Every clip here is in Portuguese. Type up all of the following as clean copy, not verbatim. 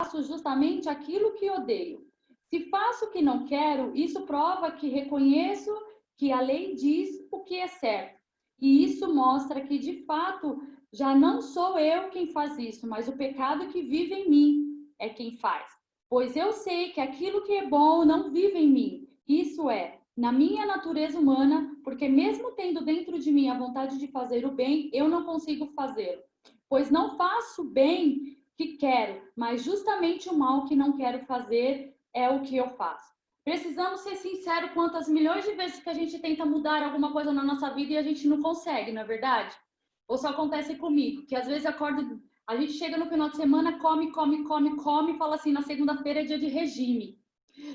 faço justamente aquilo que odeio. Se faço o que não quero, isso prova que reconheço que a lei diz o que é certo. E isso mostra que, de fato, já não sou eu quem faz isso, mas o pecado que vive em mim é quem faz. Pois eu sei que aquilo que é bom não vive em mim. Isso é, na minha natureza humana, porque mesmo tendo dentro de mim a vontade de fazer o bem, eu não consigo fazê-lo. Pois não faço o bem que quero, mas justamente o mal que não quero fazer é o que eu faço. Precisamos ser sinceros quantas milhões de vezes que a gente tenta mudar alguma coisa na nossa vida e a gente não consegue, não é verdade? Ou só acontece comigo, que às vezes acordo, a gente chega no final de semana, come, e fala assim, na segunda-feira é dia de regime.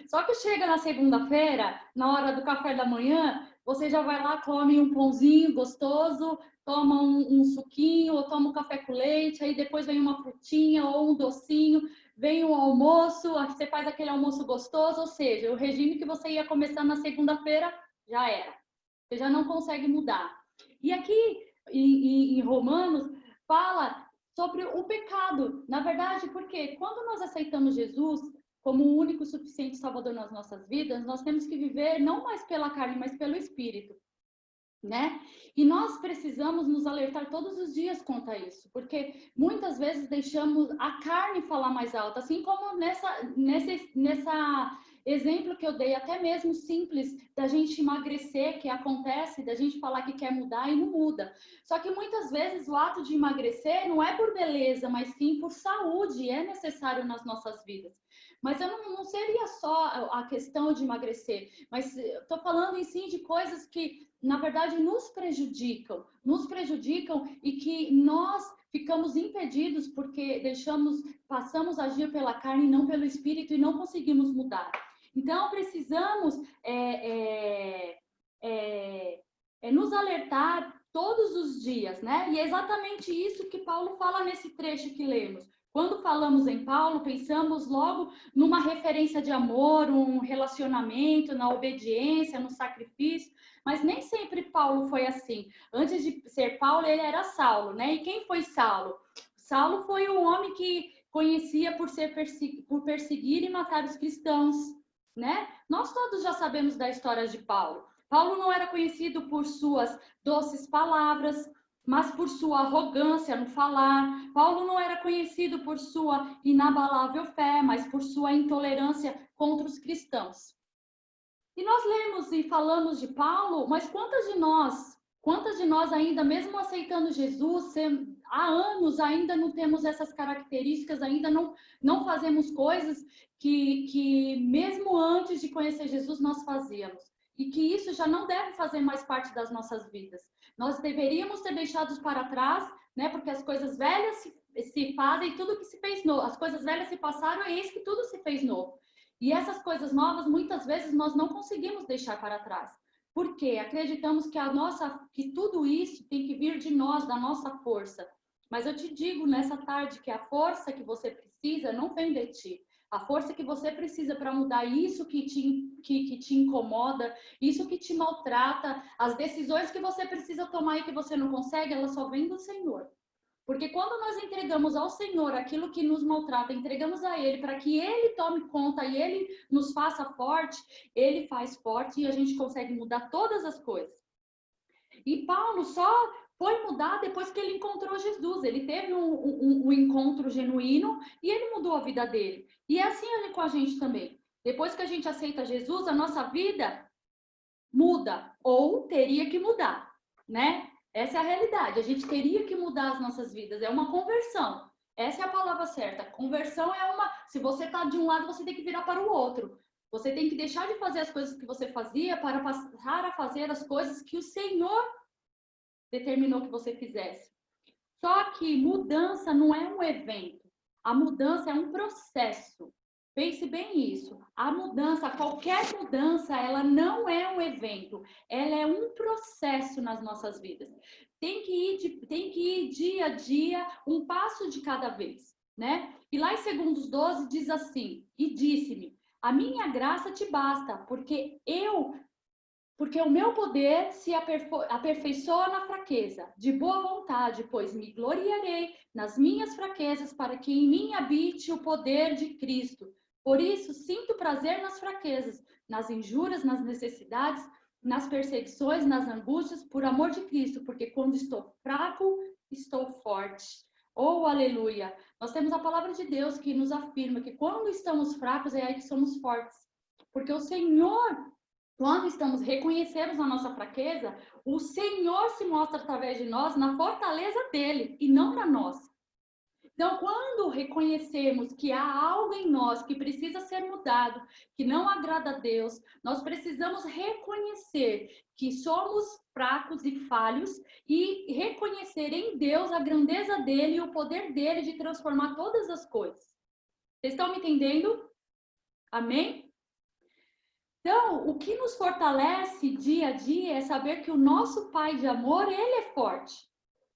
Só que chega na segunda-feira, na hora do café da manhã, você já vai lá, come um pãozinho gostoso, toma um suquinho, ou toma um café com leite, aí depois vem uma frutinha ou um docinho, vem o almoço, você faz aquele almoço gostoso, ou seja, o regime que você ia começar na segunda-feira já era. Você já não consegue mudar. E aqui em Romanos fala sobre o pecado. Na verdade, porque quando nós aceitamos Jesus como o único e suficiente Salvador nas nossas vidas, nós temos que viver não mais pela carne, mas pelo Espírito, né? E nós precisamos nos alertar todos os dias quanto a isso, porque muitas vezes deixamos a carne falar mais alto, assim como nessa exemplo que eu dei, até mesmo simples, da gente emagrecer, que acontece, da gente falar que quer mudar e não muda. Só que muitas vezes o ato de emagrecer não é por beleza, mas sim por saúde, é necessário nas nossas vidas. Mas eu não seria só a questão de emagrecer, mas estou falando em si de coisas que, na verdade, nos prejudicam e que nós ficamos impedidos porque passamos a agir pela carne e não pelo espírito e não conseguimos mudar. Então, precisamos nos alertar todos os dias, né? E é exatamente isso que Paulo fala nesse trecho que lemos. Quando falamos em Paulo, pensamos logo numa referência de amor, um relacionamento, na obediência, no sacrifício, mas nem sempre Paulo foi assim. Antes de ser Paulo, ele era Saulo, né? E quem foi Saulo? Saulo foi um homem que conhecia por perseguir e matar os cristãos, né? Nós todos já sabemos da história de Paulo. Paulo não era conhecido por suas doces palavras, mas por sua arrogância no falar. Paulo não era conhecido por sua inabalável fé, mas por sua intolerância contra os cristãos. E nós lemos e falamos de Paulo, mas quantas de nós ainda, mesmo aceitando Jesus, há anos ainda não temos essas características, ainda não fazemos coisas que mesmo antes de conhecer Jesus nós fazíamos. E que isso já não deve fazer mais parte das nossas vidas. Nós deveríamos ter deixado para trás, né? Porque as coisas velhas se fazem, tudo que se fez novo. As coisas velhas se passaram, e eis que tudo se fez novo. E essas coisas novas, muitas vezes, nós não conseguimos deixar para trás. Por quê? Acreditamos que tudo isso tem que vir de nós, da nossa força. Mas eu te digo nessa tarde que a força que você precisa não vem de ti. A força que você precisa para mudar isso que te incomoda, isso que te maltrata, as decisões que você precisa tomar e que você não consegue, elas só vêm do Senhor. Porque quando nós entregamos ao Senhor aquilo que nos maltrata, entregamos a Ele para que Ele tome conta e Ele nos faça forte, Ele faz forte e a gente consegue mudar todas as coisas. E Paulo só foi mudar depois que ele encontrou Jesus. Ele teve um encontro genuíno e ele mudou a vida dele. E é assim com a gente também. Depois que a gente aceita Jesus, a nossa vida muda ou teria que mudar, né? Essa é a realidade. A gente teria que mudar as nossas vidas. É uma conversão. Essa é a palavra certa. Conversão é uma. Se você está de um lado, você tem que virar para o outro. Você tem que deixar de fazer as coisas que você fazia para passar a fazer as coisas que o Senhor determinou que você fizesse. Só que mudança não é um evento. A mudança é um processo. Pense bem isso. A mudança, qualquer mudança, ela não é um evento. Ela é um processo nas nossas vidas. Tem que ir dia a dia, um passo de cada vez, né? E lá em Segundos 12 diz assim: e disse-me, a minha graça te basta, porque eu Porque o meu poder se aperfeiçoa na fraqueza, de boa vontade, pois me gloriarei nas minhas fraquezas, para que em mim habite o poder de Cristo. Por isso, sinto prazer nas fraquezas, nas injúrias, nas necessidades, nas perseguições, nas angústias, por amor de Cristo, porque quando estou fraco, estou forte. Oh, aleluia! Nós temos a palavra de Deus que nos afirma que quando estamos fracos, é aí que somos fortes. Porque o Senhor, quando reconhecemos a nossa fraqueza, o Senhor se mostra através de nós na fortaleza dele e não na nossa. Então, quando reconhecemos que há algo em nós que precisa ser mudado, que não agrada a Deus, nós precisamos reconhecer que somos fracos e falhos e reconhecer em Deus a grandeza dele e o poder dele de transformar todas as coisas. Vocês estão me entendendo? Amém? Então, o que nos fortalece dia a dia é saber que o nosso Pai de amor, ele é forte.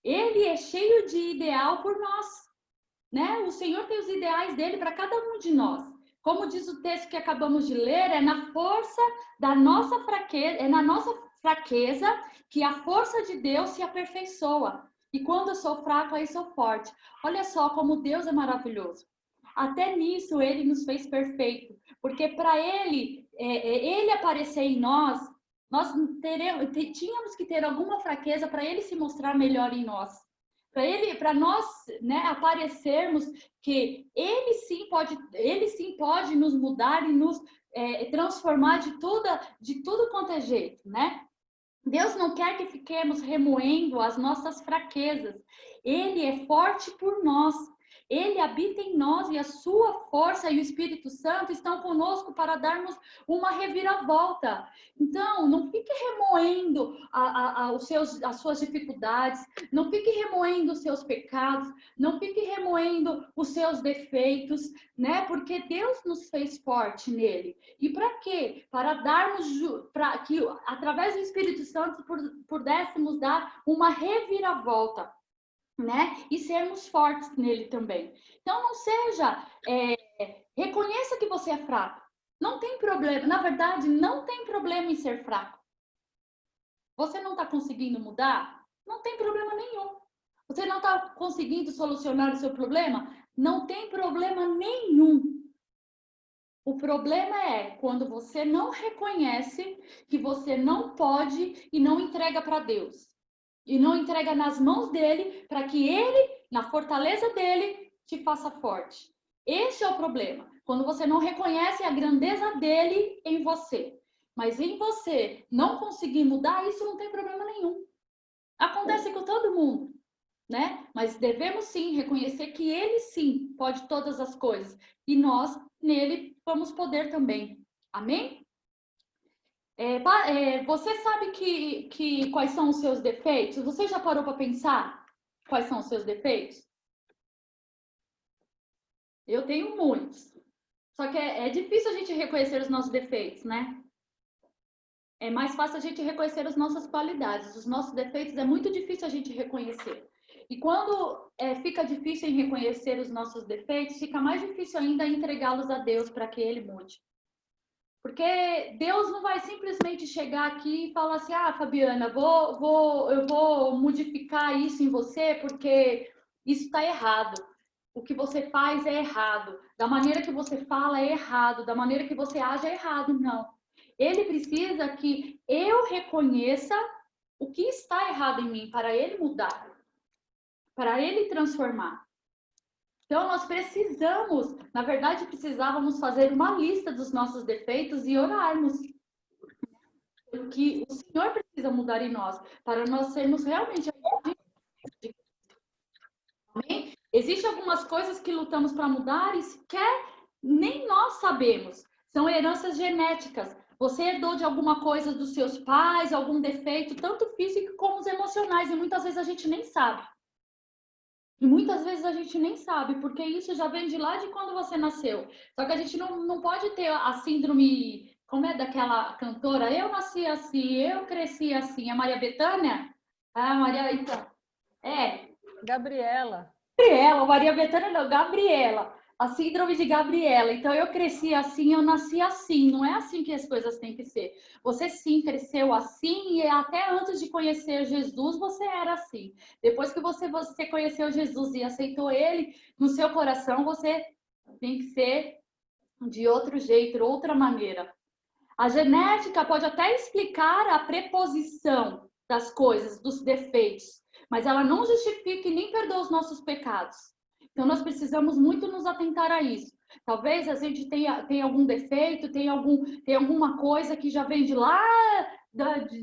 Ele é cheio de ideal por nós, né? O Senhor tem os ideais dele para cada um de nós. Como diz o texto que acabamos de ler, é na força da nossa fraqueza, é na nossa fraqueza que a força de Deus se aperfeiçoa. E quando eu sou fraco, aí sou forte. Olha só como Deus é maravilhoso. Até nisso ele nos fez perfeito, porque para ele aparecer em nós, nós tínhamos que ter alguma fraqueza para ele se mostrar melhor em nós. Para nós, né, aparecermos que ele sim pode nos mudar e nos transformar de tudo quanto é jeito, né? Deus não quer que fiquemos remoendo as nossas fraquezas. Ele é forte por nós. Ele habita em nós e a sua força e o Espírito Santo estão conosco para darmos uma reviravolta. Então, não fique remoendo as suas dificuldades, não fique remoendo os seus pecados, não fique remoendo os seus defeitos, né? Porque Deus nos fez forte nele. E para quê? Para darmos, para que através do Espírito Santo pudéssemos dar uma reviravolta, né? E sermos fortes nele também. Então, não seja, reconheça que você é fraco. Não tem problema, na verdade, não tem problema em ser fraco. Você não está conseguindo mudar? Não tem problema nenhum. Você não está conseguindo solucionar o seu problema? Não tem problema nenhum. O problema é quando você não reconhece que você não pode e não entrega para Deus. E não entrega nas mãos dele para que ele, na fortaleza dele, te faça forte. Esse é o problema. Quando você não reconhece a grandeza dele em você. Mas em você não conseguir mudar, isso não tem problema nenhum. Acontece com todo mundo, né? Mas devemos sim reconhecer que ele sim pode todas as coisas. E nós, nele, vamos poder também. Amém? Você sabe quais são os seus defeitos? Você já parou para pensar quais são os seus defeitos? Eu tenho muitos. Só que é difícil a gente reconhecer os nossos defeitos, né? É mais fácil a gente reconhecer as nossas qualidades. Os nossos defeitos é muito difícil a gente reconhecer. E quando fica difícil em reconhecer os nossos defeitos, fica mais difícil ainda entregá-los a Deus para que Ele mude. Porque Deus não vai simplesmente chegar aqui e falar assim, Fabiana, eu vou modificar isso em você porque isso está errado. O que você faz é errado. Da maneira que você fala é errado. Da maneira que você age é errado. Não. Ele precisa que eu reconheça o que está errado em mim para ele mudar. Para ele transformar. Então, nós precisamos, na verdade, precisávamos fazer uma lista dos nossos defeitos e orarmos. Que o Senhor precisa mudar em nós, para nós sermos realmente... Amém? Existem algumas coisas que lutamos para mudar e sequer nem nós sabemos. São heranças genéticas. Você herdou de alguma coisa dos seus pais, algum defeito, tanto físico como os emocionais, e muitas vezes a gente nem sabe. E muitas vezes a gente nem sabe, porque isso já vem de lá de quando você nasceu. Só que a gente não pode ter a síndrome, como é daquela cantora? Eu nasci assim, eu cresci assim. A Maria Bethânia? Ah, Maria, então. Gabriela. Maria Bethânia não, Gabriela. a síndrome de Gabriela. Então, eu cresci assim, eu nasci assim. Não é assim que as coisas têm que ser. Você sim cresceu assim e até antes de conhecer Jesus, você era assim. Depois que você conheceu Jesus e aceitou ele no seu coração, você tem que ser de outro jeito, outra maneira. A genética pode até explicar a preposição das coisas, dos defeitos, mas ela não justifica e nem perdoa os nossos pecados. Então, nós precisamos muito nos atentar a isso. Talvez a gente tenha algum defeito, tenha alguma coisa que já vem de lá,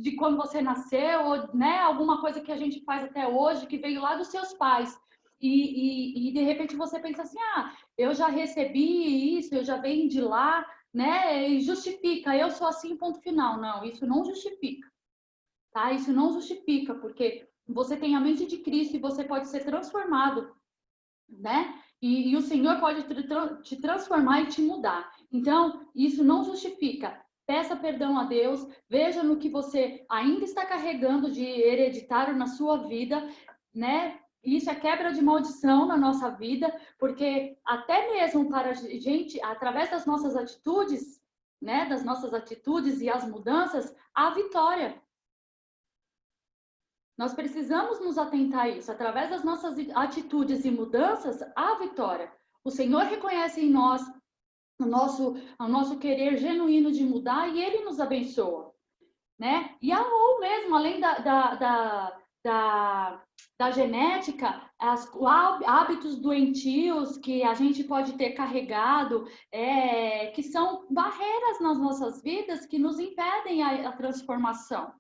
de quando você nasceu, ou, né, alguma coisa que a gente faz até hoje, que veio lá dos seus pais. E de repente você pensa assim, eu já recebi isso, eu já venho de lá, né? E justifica, eu sou assim, ponto final. Não, isso não justifica, tá? Isso não justifica, porque você tem a mente de Cristo e você pode ser transformado, né? E o Senhor pode te transformar e te mudar. Então, isso não justifica. Peça perdão a Deus, veja no que você ainda está carregando de hereditário na sua vida, né? Isso é quebra de maldição na nossa vida, porque até mesmo para a gente, através das nossas atitudes, né? Das nossas atitudes e as mudanças, há vitória. Nós precisamos nos atentar a isso. Através das nossas atitudes e mudanças, há vitória. O Senhor reconhece em nós o nosso querer genuíno de mudar e Ele nos abençoa, né? E ou mesmo, além da genética, hábitos doentios que a gente pode ter carregado, que são barreiras nas nossas vidas que nos impedem a transformação.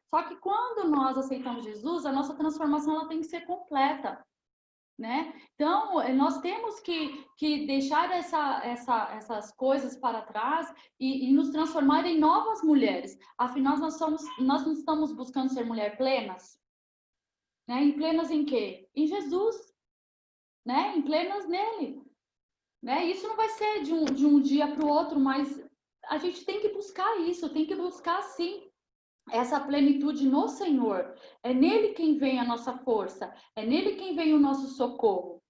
Só que quando nós aceitamos Jesus, a nossa transformação ela tem que ser completa, né? Então, nós temos que deixar essas coisas para trás e nos transformar em novas mulheres. Afinal, nós não estamos buscando ser mulher plenas, né? Em plenas em quê? Em Jesus, né? Em plenas nele, né? Isso não vai ser de um dia para o outro, mas a gente tem que buscar isso, tem que buscar sim essa plenitude no Senhor. É nele quem vem a nossa força, é nele quem vem o nosso socorro,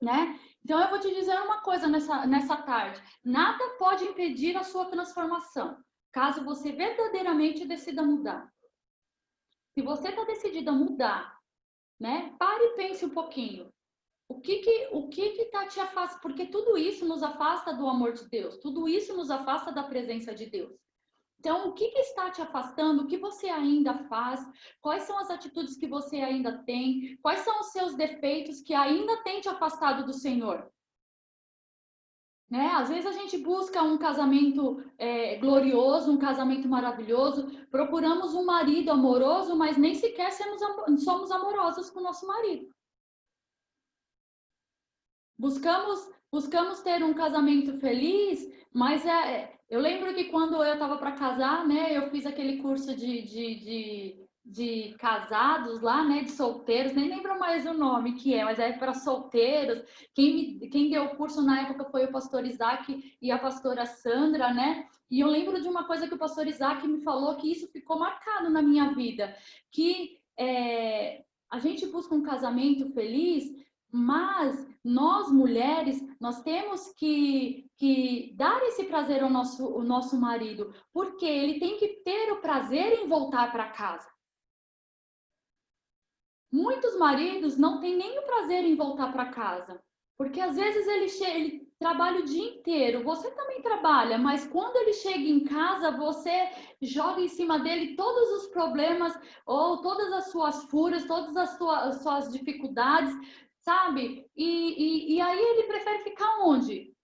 né? Então eu vou te dizer uma coisa nessa tarde: nada pode impedir a sua transformação, caso você verdadeiramente decida mudar. Se você está decidido a mudar, né? Pare e pense um pouquinho. O que tá te afastando? Porque tudo isso nos afasta do amor de Deus, tudo isso nos afasta da presença de Deus. Então, o que está te afastando? O que você ainda faz? Quais são as atitudes que você ainda tem? Quais são os seus defeitos que ainda têm te afastado do Senhor? Né? Às vezes a gente busca um casamento glorioso, um casamento maravilhoso, procuramos um marido amoroso, mas nem sequer somos amorosos com o nosso marido. Buscamos ter um casamento feliz, mas eu lembro que quando eu estava para casar, né, eu fiz aquele curso de casados lá, né, de solteiros, nem lembro mais o nome que é, mas é para solteiros. Quem deu o curso na época foi o pastor Isaac e a pastora Sandra, né? E eu lembro de uma coisa que o pastor Isaac me falou que isso ficou marcado na minha vida, que a gente busca um casamento feliz, mas nós mulheres, nós temos que dar esse prazer ao nosso marido, porque ele tem que ter o prazer em voltar para casa. Muitos maridos não têm nem o prazer em voltar para casa, porque às vezes ele trabalha o dia inteiro, você também trabalha, mas quando ele chega em casa, você joga em cima dele todos os problemas, ou todas as suas fúrias, todas as suas dificuldades, sabe? E aí ele prefere ficar onde?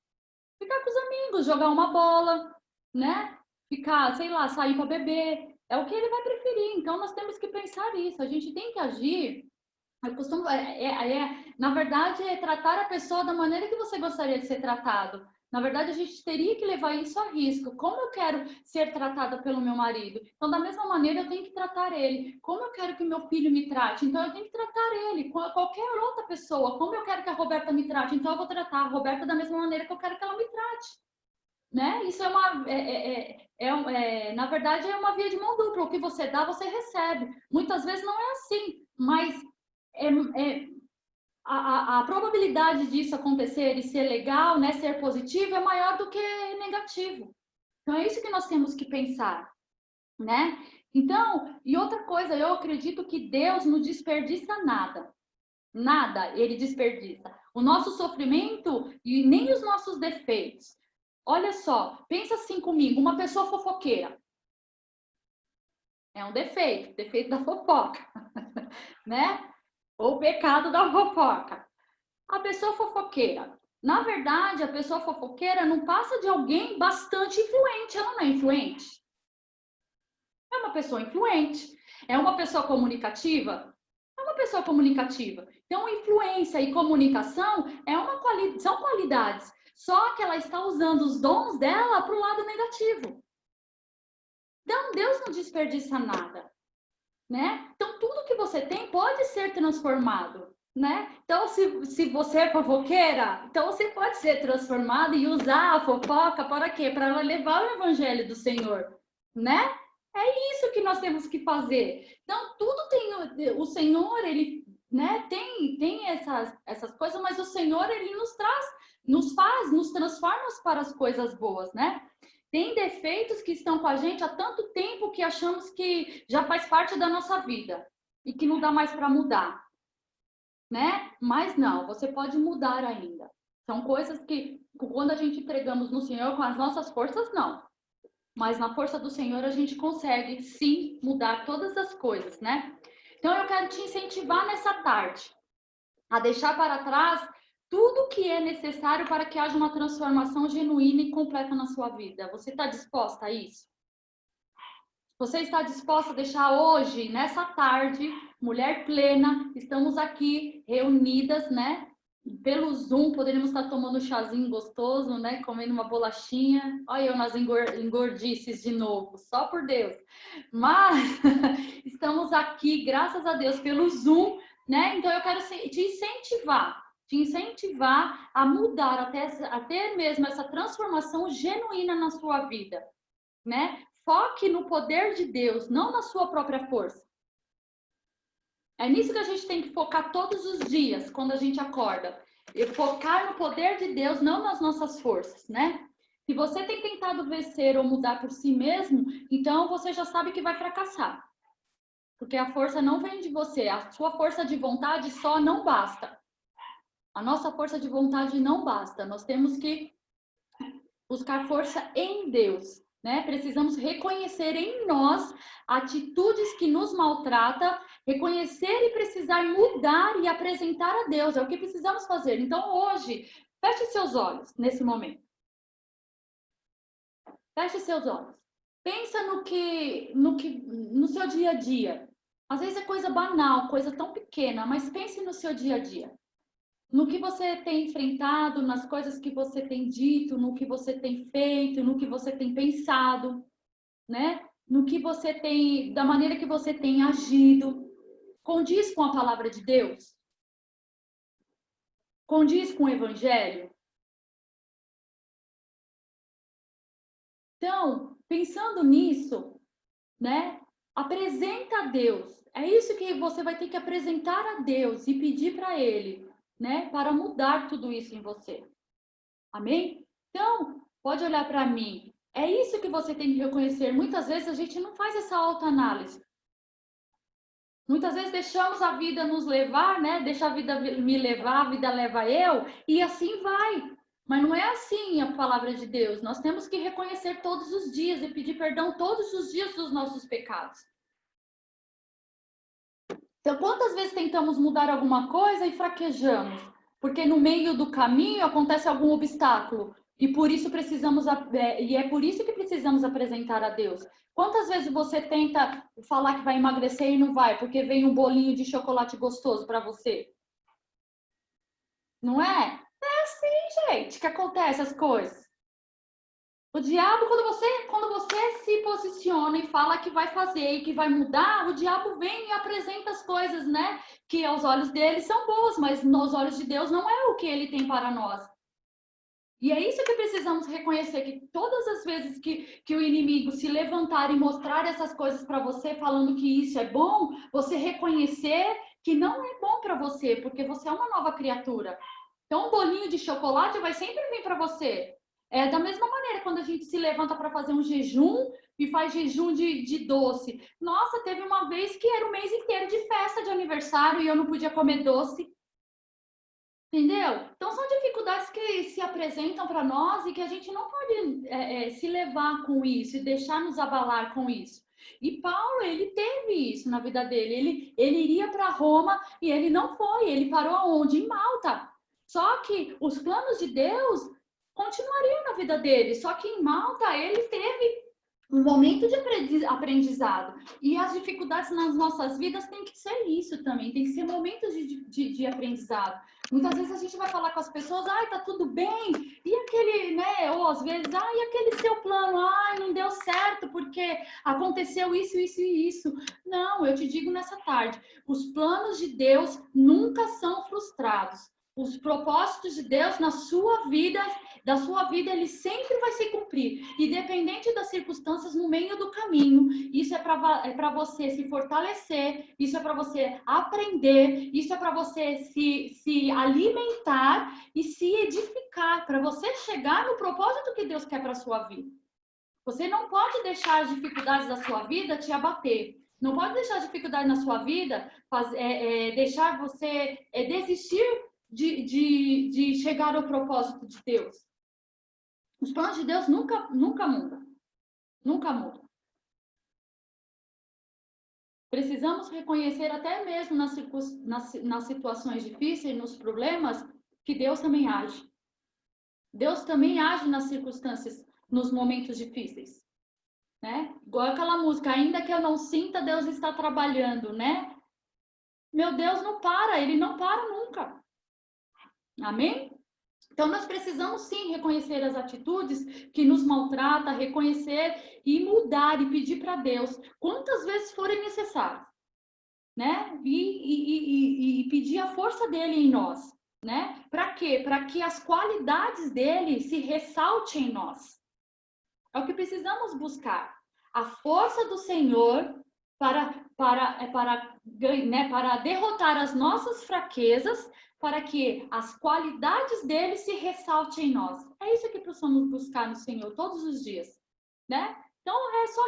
Ficar com os amigos, jogar uma bola, né? Ficar, sei lá, sair para beber. É o que ele vai preferir. Então, nós temos que pensar isso. A gente tem que agir. Eu costumo, na verdade, é tratar a pessoa da maneira que você gostaria de ser tratado. Na verdade, a gente teria que levar isso a risco. Como eu quero ser tratada pelo meu marido? Então, da mesma maneira, eu tenho que tratar ele. Como eu quero que meu filho me trate? Então, eu tenho que tratar ele. Qualquer outra pessoa. Como eu quero que a Roberta me trate? Então, eu vou tratar a Roberta da mesma maneira que eu quero que ela me trate. Né? Isso na verdade, é uma via de mão dupla. O que você dá, você recebe. Muitas vezes não é assim, mas é, a probabilidade disso acontecer e ser legal, né, ser positivo, é maior do que negativo. Então, é isso que nós temos que pensar, né? Então, e outra coisa, eu acredito que Deus não desperdiça nada. Nada ele desperdiça. O nosso sofrimento e nem os nossos defeitos. Olha só, pensa assim comigo, uma pessoa fofoqueira. É um defeito, defeito da fofoca, né? Ou o pecado da fofoca. A pessoa fofoqueira. Na verdade, a pessoa fofoqueira não passa de alguém bastante influente. Ela não é influente. É uma pessoa influente. É uma pessoa comunicativa? É uma pessoa comunicativa. Então, influência e comunicação são qualidades. Só que ela está usando os dons dela para o lado negativo. Então, Deus não desperdiça nada, né? Então, tudo que você tem pode ser transformado, né? Então, se você é fofoqueira, então você pode ser transformado e usar a fofoca para quê? Para levar o evangelho do Senhor, né? É isso que nós temos que fazer. Então, tudo tem o Senhor, ele, né, tem essas coisas, mas o Senhor, ele nos transforma para as coisas boas, né? Tem defeitos que estão com a gente há tanto tempo que achamos que já faz parte da nossa vida e que não dá mais para mudar, né? Mas não, você pode mudar ainda. São coisas que, quando a gente entregamos no Senhor com as nossas forças, não. Mas na força do Senhor a gente consegue, sim, mudar todas as coisas, né? Então eu quero te incentivar nessa tarde a deixar para trás tudo que é necessário para que haja uma transformação genuína e completa na sua vida. Você está disposta a isso? Você está disposta a deixar hoje, nessa tarde, mulher plena, estamos aqui reunidas, né? Pelo Zoom, poderíamos estar tomando um chazinho gostoso, né? Comendo uma bolachinha. Olha eu nas engordices de novo, só por Deus. Mas estamos aqui, graças a Deus, pelo Zoom, né? Então eu quero te incentivar a mudar, até mesmo essa transformação genuína na sua vida, né? Foque no poder de Deus, não na sua própria força. É nisso que a gente tem que focar todos os dias, quando a gente acorda. E focar no poder de Deus, não nas nossas forças, né? Se você tem tentado vencer ou mudar por si mesmo, então você já sabe que vai fracassar. Porque a força não vem de você. A sua força de vontade só não basta. A nossa força de vontade não basta. Nós temos que buscar força em Deus, né? Precisamos reconhecer em nós atitudes que nos maltratam, reconhecer e precisar mudar e apresentar a Deus. É o que precisamos fazer. Então, hoje, feche seus olhos nesse momento. Feche seus olhos. Pensa no seu dia a dia. Às vezes é coisa banal, coisa tão pequena, mas pense no seu dia a dia. No que você tem enfrentado, nas coisas que você tem dito, no que você tem feito, no que você tem pensado, né? No que você tem, da maneira que você tem agido. Condiz com a palavra de Deus? Condiz com o evangelho? Então, pensando nisso, né? Apresenta a Deus. É isso que você vai ter que apresentar a Deus e pedir para Ele, né? Para mudar tudo isso em você. Amém? Então, pode olhar para mim. É isso que você tem que reconhecer. Muitas vezes a gente não faz essa autoanálise. Muitas vezes deixamos a vida nos levar, né? Deixa a vida me levar, a vida leva eu, e assim vai. Mas não é assim a palavra de Deus. Nós temos que reconhecer todos os dias e pedir perdão todos os dias dos nossos pecados. Então, quantas vezes tentamos mudar alguma coisa e fraquejamos? Porque no meio do caminho acontece algum obstáculo. E por isso e é por isso que precisamos apresentar a Deus. Quantas vezes você tenta falar que vai emagrecer e não vai, porque vem um bolinho de chocolate gostoso para você? Não é? É assim, gente, que acontece as coisas. O diabo, quando você se posiciona e fala que vai fazer e que vai mudar, o diabo vem e apresenta as coisas, né? Que aos olhos dele são boas, mas nos olhos de Deus não é o que ele tem para nós. E é isso que precisamos reconhecer, que todas as vezes que o inimigo se levantar e mostrar essas coisas para você, falando que isso é bom, você reconhecer que não é bom para você, porque você é uma nova criatura. Então, um bolinho de chocolate vai sempre vir para você. É da mesma maneira, quando a gente se levanta para fazer um jejum e faz jejum de doce. Nossa, teve uma vez que era o mês inteiro de festa de aniversário e eu não podia comer doce. Entendeu? Então, são dificuldades que se apresentam para nós e que a gente não pode se levar com isso e deixar nos abalar com isso. E Paulo, ele teve isso na vida dele. Ele iria para Roma e ele não foi. Ele parou aonde? Em Malta. Só que os planos de Deus continuariam na vida dele. Só que em Malta ele teve um momento de aprendizado. E as dificuldades nas nossas vidas tem que ser isso também, tem que ser momentos de aprendizado. Muitas vezes a gente vai falar com as pessoas, ai, tá tudo bem, e aquele, né, ou às vezes, ai, e aquele seu plano, ai, não deu certo porque aconteceu isso, isso e isso. Não, eu te digo nessa tarde, os planos de Deus nunca são frustrados. Os propósitos de Deus na sua vida, ele sempre vai se cumprir. Independente das circunstâncias no meio do caminho, isso é para você se fortalecer, isso é para você aprender, isso é para você se alimentar e se edificar, para você chegar no propósito que Deus quer para a sua vida. Você não pode deixar as dificuldades da sua vida te abater. Não pode deixar as dificuldades na sua vida deixar você desistir de chegar ao propósito de Deus. Os planos de Deus nunca mudam. Nunca mudam. Precisamos reconhecer até mesmo nas situações difíceis, nos problemas, que Deus também age. Deus também age nas circunstâncias, nos momentos difíceis. Né? Igual aquela música, ainda que eu não sinta, Deus está trabalhando, né? Meu Deus não para, Ele não para nunca. Amém? Então, nós precisamos sim reconhecer as atitudes que nos maltratam, reconhecer e mudar e pedir para Deus quantas vezes forem necessárias, né? E pedir a força dele em nós, né? Para quê? Para que as qualidades dele se ressaltem em nós. É o que precisamos buscar. A força do Senhor para derrotar as nossas fraquezas, para que as qualidades dele se ressaltem em nós. É isso que precisamos buscar no Senhor todos os dias, né? Então é só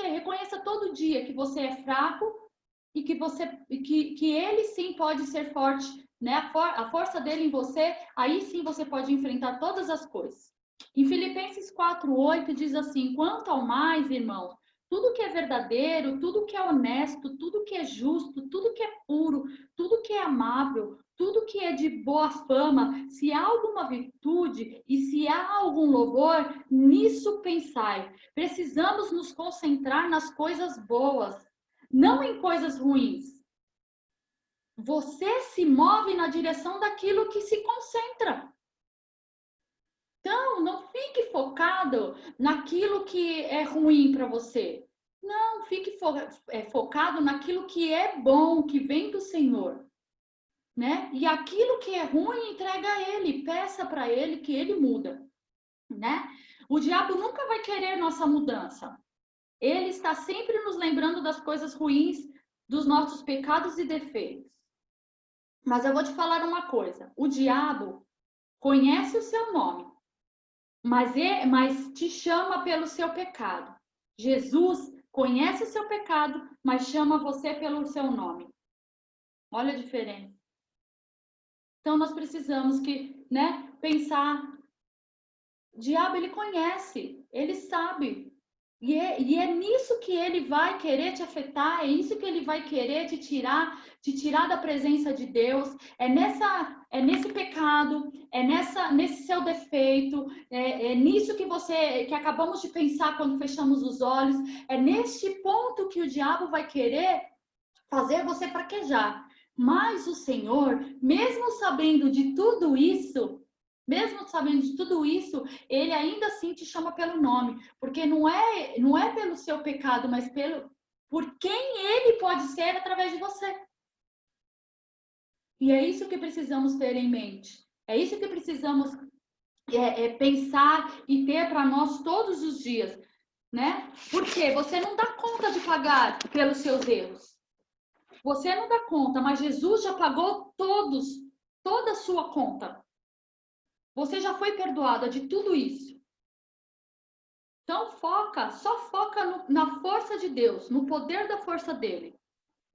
reconheça todo dia que você é fraco e que ele sim pode ser forte, né? A força dele em você, aí sim você pode enfrentar todas as coisas. Em Filipenses 4:8 diz assim: quanto ao mais, irmãos, tudo que é verdadeiro, tudo que é honesto, tudo que é justo, tudo que é puro, tudo que é amável, tudo que é de boa fama, se há alguma virtude e se há algum louvor, nisso pensai. Precisamos nos concentrar nas coisas boas, não em coisas ruins. Você se move na direção daquilo que se concentra. Então, não fique focado naquilo que é ruim para você. Não, fique focado naquilo que é bom, que vem do Senhor. Né? E aquilo que é ruim, entrega a Ele, peça para Ele que Ele muda. Né? O diabo nunca vai querer nossa mudança. Ele está sempre nos lembrando das coisas ruins, dos nossos pecados e defeitos. Mas eu vou te falar uma coisa. O diabo conhece o seu nome. Mas te chama pelo seu pecado. Jesus conhece o seu pecado, mas chama você pelo seu nome. Olha a diferença. Então, nós precisamos pensar. O diabo, ele conhece, ele sabe. E é nisso que ele vai querer te afetar, é isso que ele vai querer te tirar da presença de Deus, é nesse pecado, nesse seu defeito, é nisso que acabamos de pensar quando fechamos os olhos, é neste ponto que o diabo vai querer fazer você fraquejar. Mas o Senhor, mesmo sabendo de tudo isso, ele ainda assim te chama pelo nome, porque não é pelo seu pecado, mas por quem ele pode ser através de você. E é isso que precisamos ter em mente. É isso que precisamos pensar e ter para nós todos os dias, né? Porque você não dá conta de pagar pelos seus erros. Você não dá conta, mas Jesus já pagou toda a sua conta. Você já foi perdoada de tudo isso. Então só foca na força de Deus, no poder da força dele,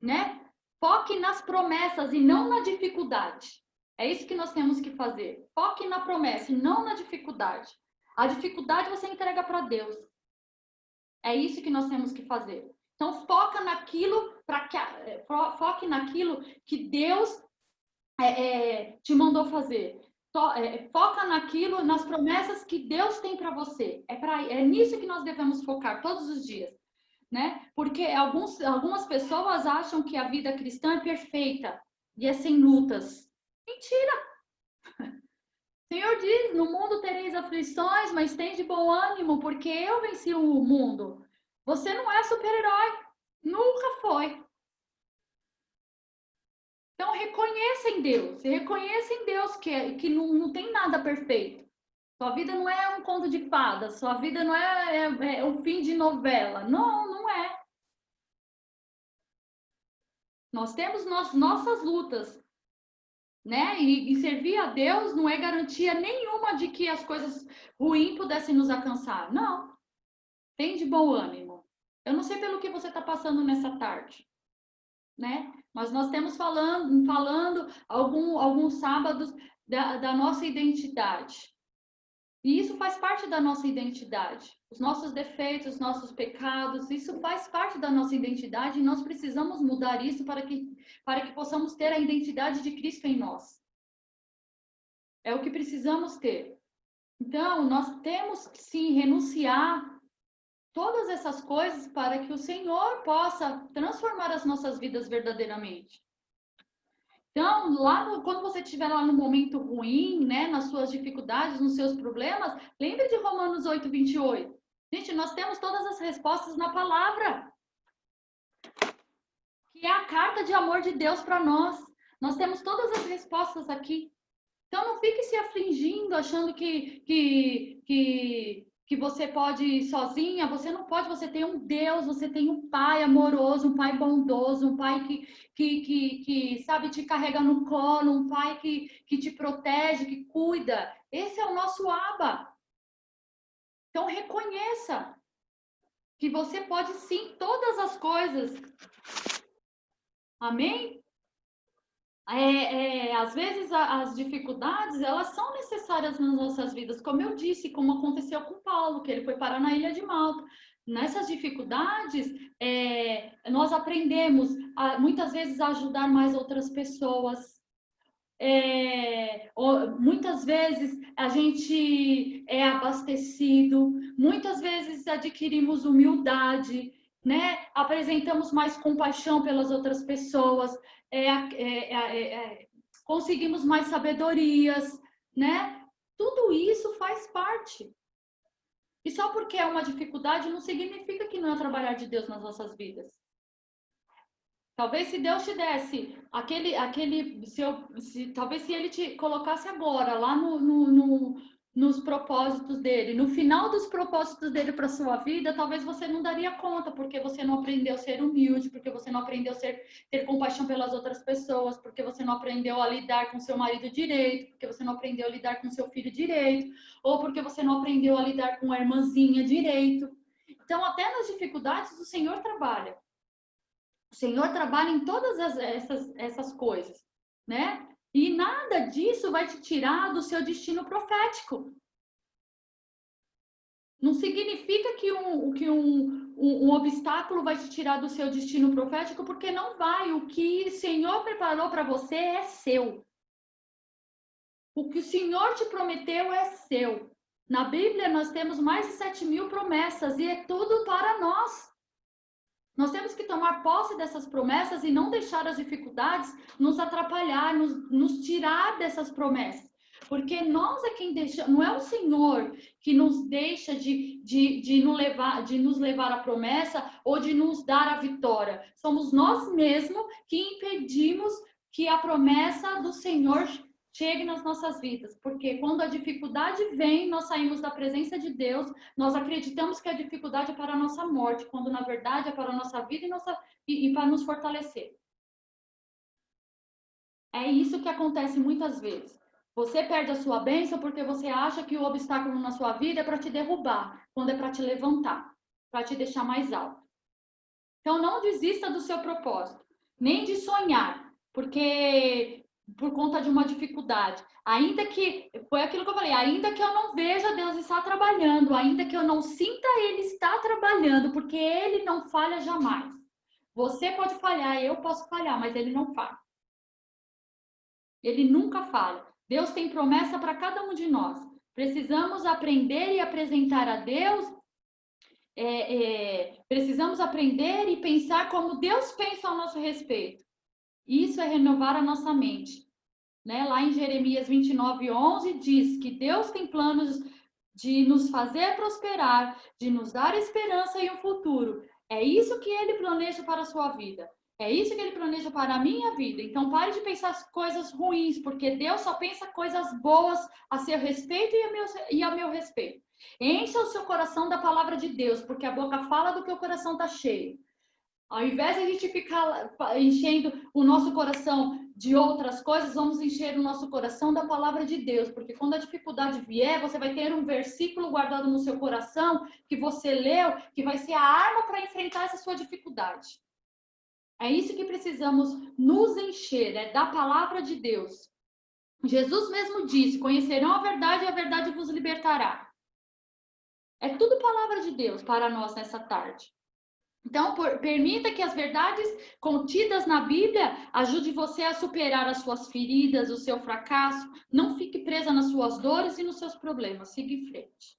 né? Foque nas promessas e não na dificuldade. É isso que nós temos que fazer. Foque na promessa e não na dificuldade. A dificuldade você entrega para Deus. É isso que nós temos que fazer. Então foque naquilo que Deus te mandou fazer. Foca naquilo, nas promessas que Deus tem para você. É nisso que nós devemos focar todos os dias, né? Porque algumas pessoas acham que a vida cristã é perfeita e é sem lutas. Mentira! O Senhor diz: no mundo tereis aflições, mas tem de bom ânimo, porque eu venci o mundo. Você não é super-herói. Nunca foi. Então, reconheça em Deus que não tem nada perfeito. Sua vida não é um conto de fadas, sua vida não é um fim de novela. Não, não é. Nós temos nossas lutas, né? E servir a Deus não é garantia nenhuma de que as coisas ruins pudessem nos alcançar. Não. Tem de bom ânimo. Eu não sei pelo que você está passando nessa tarde, né? Mas nós temos falando alguns sábados da nossa identidade. E isso faz parte da nossa identidade. Os nossos defeitos, os nossos pecados, isso faz parte da nossa identidade e nós precisamos mudar isso para que possamos ter a identidade de Cristo em nós. É o que precisamos ter. Então, nós temos que sim renunciar todas essas coisas para que o Senhor possa transformar as nossas vidas verdadeiramente. Então, quando você estiver lá no momento ruim, né, nas suas dificuldades, nos seus problemas, lembre de Romanos 8:28. Gente, nós temos todas as respostas na palavra, que é a carta de amor de Deus para nós. Nós temos todas as respostas aqui. Então, não fique se afligindo, achando que você pode ir sozinha. Você não pode, você tem um Deus, você tem um Pai amoroso, um Pai bondoso, um Pai que sabe, te carrega no colo, um Pai que te protege, que cuida. Esse é o nosso Abba. Então, reconheça que você pode sim todas as coisas. Amém? Às vezes as dificuldades elas são necessárias nas nossas vidas, como eu disse, como aconteceu com Paulo, que ele foi parar na ilha de Malta. Nessas dificuldades, nós aprendemos muitas vezes a ajudar mais outras pessoas. Muitas vezes a gente é abastecido, muitas vezes adquirimos humildade, né? Apresentamos mais compaixão pelas outras pessoas, conseguimos mais sabedorias, né? Tudo isso faz parte. E só porque é uma dificuldade não significa que não é trabalhar de Deus nas nossas vidas. Talvez se Deus te desse talvez se ele te colocasse agora lá nos propósitos dele, no final dos propósitos dele para sua vida, talvez você não daria conta, porque você não aprendeu a ser humilde, porque você não aprendeu a ter compaixão pelas outras pessoas, porque você não aprendeu a lidar com seu marido direito, porque você não aprendeu a lidar com seu filho direito, ou porque você não aprendeu a lidar com a irmãzinha direito. Então, até nas dificuldades, o Senhor trabalha. O Senhor trabalha em todas essas coisas, né? E nada disso vai te tirar do seu destino profético. Não significa que um obstáculo vai te tirar do seu destino profético, porque não vai. O que o Senhor preparou para você é seu. O que o Senhor te prometeu é seu. Na Bíblia, nós temos mais de 7.000 promessas e é tudo para nós. Nós temos que tomar posse dessas promessas e não deixar as dificuldades nos atrapalhar, nos tirar dessas promessas. Porque nós é quem deixa, não é o Senhor que nos deixa de nos levar à promessa ou de nos dar a vitória. Somos nós mesmos que impedimos que a promessa do Senhor chegue nas nossas vidas, porque quando a dificuldade vem, nós saímos da presença de Deus, nós acreditamos que a dificuldade é para a nossa morte, quando na verdade é para a nossa vida e para nos fortalecer. É isso que acontece muitas vezes. Você perde a sua bênção porque você acha que o obstáculo na sua vida é para te derrubar, quando é para te levantar, para te deixar mais alto. Então, não desista do seu propósito, nem de sonhar, porque por conta de uma dificuldade. Ainda que, foi aquilo que eu falei, ainda que eu não veja Deus está trabalhando, ainda que eu não sinta Ele está trabalhando, porque Ele não falha jamais. Você pode falhar, eu posso falhar, mas Ele não falha. Ele nunca falha. Deus tem promessa para cada um de nós. Precisamos aprender e apresentar a Deus. Precisamos aprender e pensar como Deus pensa ao nosso respeito. Isso é renovar a nossa mente. Né? Lá em Jeremias 29:11 diz que Deus tem planos de nos fazer prosperar, de nos dar esperança e um futuro. É isso que Ele planeja para a sua vida. É isso que Ele planeja para a minha vida. Então pare de pensar coisas ruins, porque Deus só pensa coisas boas a seu respeito e a meu respeito. Encha o seu coração da palavra de Deus, porque a boca fala do que o coração está cheio. Ao invés de a gente ficar enchendo o nosso coração de outras coisas, vamos encher o nosso coração da palavra de Deus, porque quando a dificuldade vier, você vai ter um versículo guardado no seu coração que você leu, que vai ser a arma para enfrentar essa sua dificuldade. É isso que precisamos nos encher, da palavra de Deus. Jesus mesmo disse: conhecerão a verdade e a verdade vos libertará. É tudo palavra de Deus para nós nessa tarde. Então, permita que as verdades contidas na Bíblia ajude você a superar as suas feridas, o seu fracasso. Não fique presa nas suas dores e nos seus problemas. Siga em frente.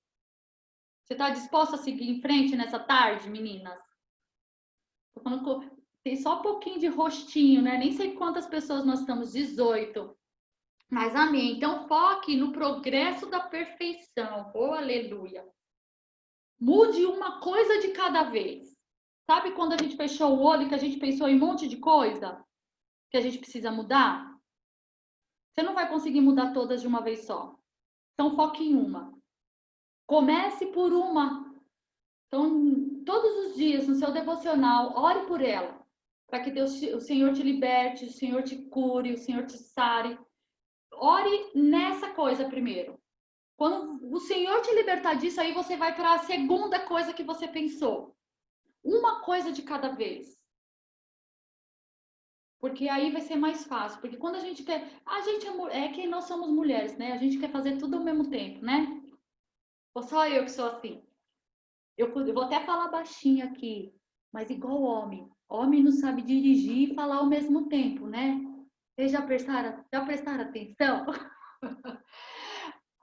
Você está disposta a seguir em frente nessa tarde, meninas? Tô falando que tem só um pouquinho de rostinho, né? Nem sei quantas pessoas nós estamos, 18. Mas amém. Então, foque no progresso da perfeição. Oh, aleluia. Mude uma coisa de cada vez. Sabe quando a gente fechou o olho, que a gente pensou em um monte de coisa que a gente precisa mudar? Você não vai conseguir mudar todas de uma vez só. Então, foque em uma. Comece por uma. Então, todos os dias, no seu devocional, ore por ela. Para que Deus, o Senhor te liberte, o Senhor te cure, o Senhor te sare. Ore nessa coisa primeiro. Quando o Senhor te libertar disso, aí você vai para a segunda coisa que você pensou. Uma coisa de cada vez. Porque aí vai ser mais fácil. Porque quando a gente quer. A gente é que nós somos mulheres, né? A gente quer fazer tudo ao mesmo tempo, né? Ou só eu que sou assim? Eu vou até falar baixinho aqui, mas igual homem. Homem não sabe dirigir e falar ao mesmo tempo, né? Vocês já prestaram atenção?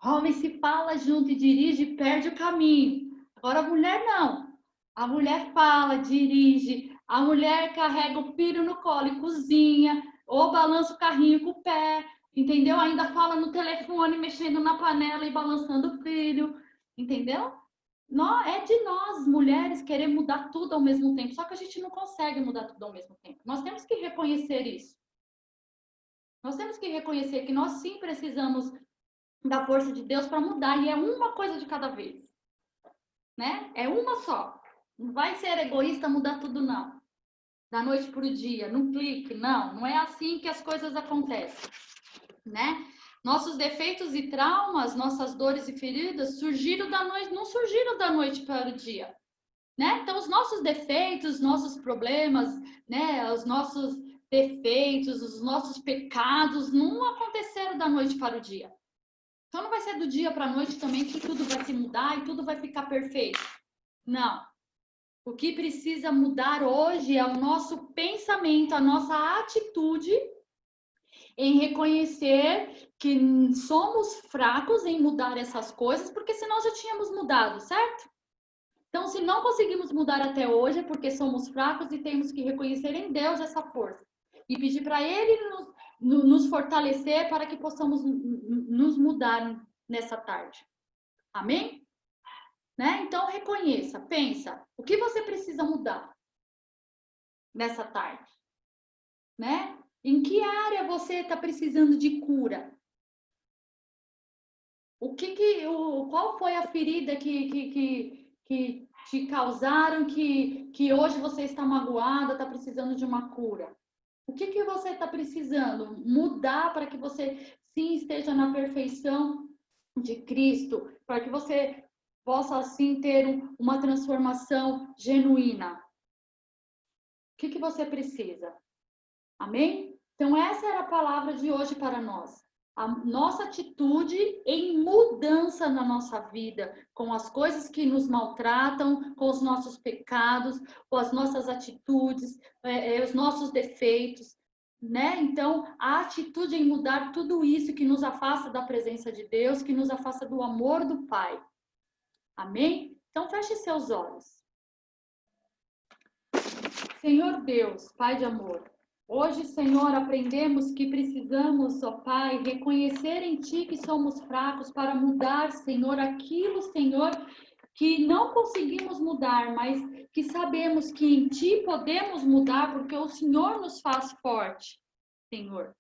Homem se fala junto e dirige, perde o caminho. Agora a mulher não. A mulher fala, dirige, a mulher carrega o filho no colo e cozinha, ou balança o carrinho com o pé, entendeu? Ainda fala no telefone, mexendo na panela e balançando o filho, entendeu? É de nós, mulheres, querer mudar tudo ao mesmo tempo, só que a gente não consegue mudar tudo ao mesmo tempo. Nós temos que reconhecer isso. Nós temos que reconhecer que nós sim precisamos da força de Deus para mudar, e é uma coisa de cada vez, né? É uma só. Não vai ser egoísta mudar tudo, não. Da noite para o dia, num clique, não. Não é assim que as coisas acontecem, né? Nossos defeitos e traumas, nossas dores e feridas surgiram da noite, não surgiram da noite para o dia, né? Então, os nossos defeitos, nossos problemas, né? Os nossos defeitos, os nossos pecados não aconteceram da noite para o dia. Então, não vai ser do dia para a noite também que tudo vai se mudar e tudo vai ficar perfeito. Não. O que precisa mudar hoje é o nosso pensamento, a nossa atitude em reconhecer que somos fracos em mudar essas coisas, porque senão já tínhamos mudado, certo? Então, se não conseguimos mudar até hoje, é porque somos fracos e temos que reconhecer em Deus essa força e pedir para Ele nos fortalecer para que possamos nos mudar nessa tarde. Amém? Né? Então, reconheça, pensa, o que você precisa mudar nessa tarde? Né? Em que área você está precisando de cura? Qual foi a ferida que te causaram que hoje você está magoada, está precisando de uma cura? O que você está precisando mudar para que você sim esteja na perfeição de Cristo, para que você possa assim ter uma transformação genuína? O que você precisa? Amém? Então, essa era a palavra de hoje para nós. A nossa atitude em mudança na nossa vida, com as coisas que nos maltratam, com os nossos pecados, com as nossas atitudes, os nossos defeitos, né? Então, a atitude em mudar tudo isso que nos afasta da presença de Deus, que nos afasta do amor do Pai. Amém? Então, feche seus olhos. Senhor Deus, Pai de amor, hoje, Senhor, aprendemos que precisamos, ó Pai, reconhecer em Ti que somos fracos para mudar, Senhor, aquilo, Senhor, que não conseguimos mudar, mas que sabemos que em Ti podemos mudar, porque o Senhor nos faz forte, Senhor.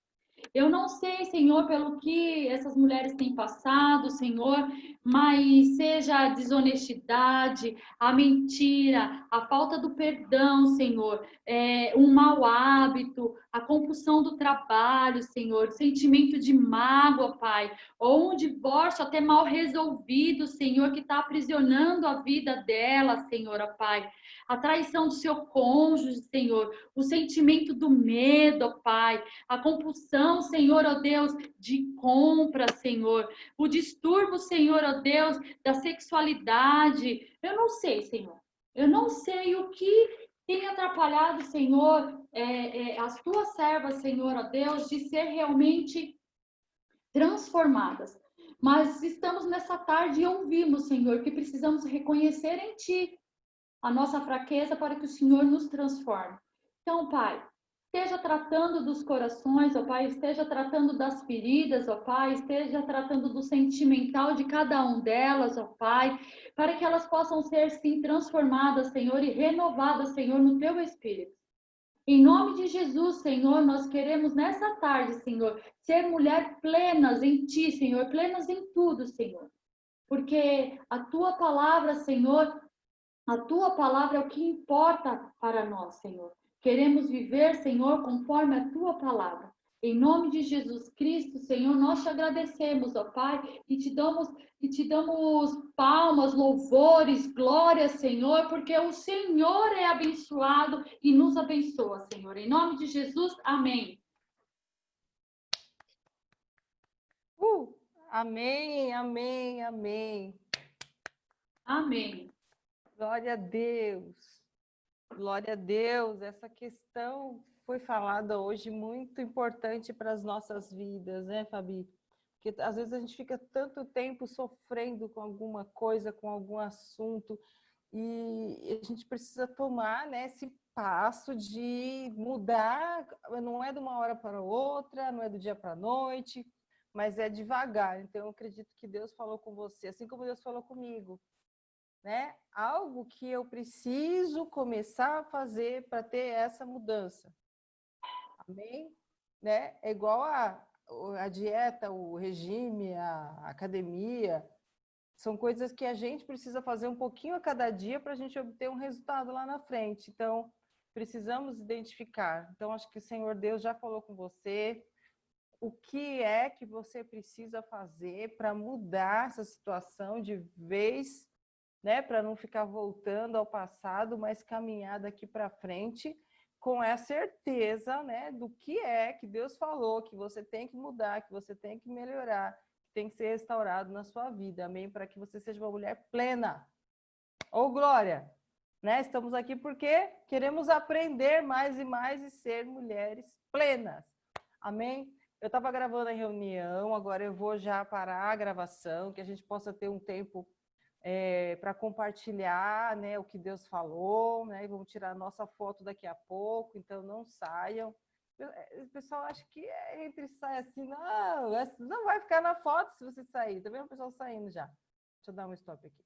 Eu não sei, Senhor, pelo que essas mulheres têm passado, Senhor, mas seja a desonestidade, a mentira, a falta do perdão, Senhor, um mau hábito, a compulsão do trabalho, Senhor, sentimento de mágoa, Pai, ou um divórcio até mal resolvido, Senhor, que está aprisionando a vida dela, Senhor, Pai, a traição do seu cônjuge, Senhor, o sentimento do medo, Pai, a compulsão, Senhor, ó Deus, de compra, Senhor, o distúrbio, Senhor, ó Deus, da sexualidade. Eu não sei, Senhor. Eu não sei o que tem atrapalhado, Senhor, as tuas servas, Senhor, ó Deus, de ser realmente transformadas. Mas estamos nessa tarde e ouvimos, Senhor, que precisamos reconhecer em Ti a nossa fraqueza para que o Senhor nos transforme. Então, Pai, esteja tratando dos corações, ó Pai, esteja tratando das feridas, ó Pai, esteja tratando do sentimental de cada um delas, ó Pai, para que elas possam ser, sim, transformadas, Senhor, e renovadas, Senhor, no Teu Espírito. Em nome de Jesus, Senhor, nós queremos nessa tarde, Senhor, ser mulher plenas em Ti, Senhor, plenas em tudo, Senhor. Porque a Tua palavra, Senhor, a Tua palavra é o que importa para nós, Senhor. Queremos viver, Senhor, conforme a Tua palavra. Em nome de Jesus Cristo, Senhor, nós te agradecemos, ó Pai, e te damos palmas, louvores, glórias, Senhor, porque o Senhor é abençoado e nos abençoa, Senhor. Em nome de Jesus, amém. Amém, amém, amém. Amém. Glória a Deus. Glória a Deus. Essa questão foi falada hoje muito importante para as nossas vidas, né, Fabi? Porque às vezes a gente fica tanto tempo sofrendo com alguma coisa, com algum assunto, e a gente precisa tomar, né, esse passo de mudar. Não é de uma hora para outra, não é do dia para a noite, mas é devagar. Então, eu acredito que Deus falou com você, assim como Deus falou comigo, né? Algo que eu preciso começar a fazer para ter essa mudança. Amém? Né? É igual a dieta, o regime, a academia. São coisas que a gente precisa fazer um pouquinho a cada dia para a gente obter um resultado lá na frente. Então, precisamos identificar. Então, acho que o Senhor Deus já falou com você o que é que você precisa fazer para mudar essa situação de vez, né? Para não ficar voltando ao passado, mas caminhar daqui para frente com a certeza, né, do que é que Deus falou, que você tem que mudar, que você tem que melhorar, que tem que ser restaurado na sua vida. Amém? Para que você seja uma mulher plena. Ô, glória! Né? Estamos aqui porque queremos aprender mais e mais e ser mulheres plenas. Amém? Eu estava gravando a reunião, agora eu vou já parar a gravação, que a gente possa ter um tempo para compartilhar, né, o que Deus falou, né? E vamos tirar a nossa foto daqui a pouco, então não saiam. O pessoal acha que entre sai assim, não vai ficar na foto se você sair. Tá vendo o pessoal saindo já? Deixa eu dar um stop aqui.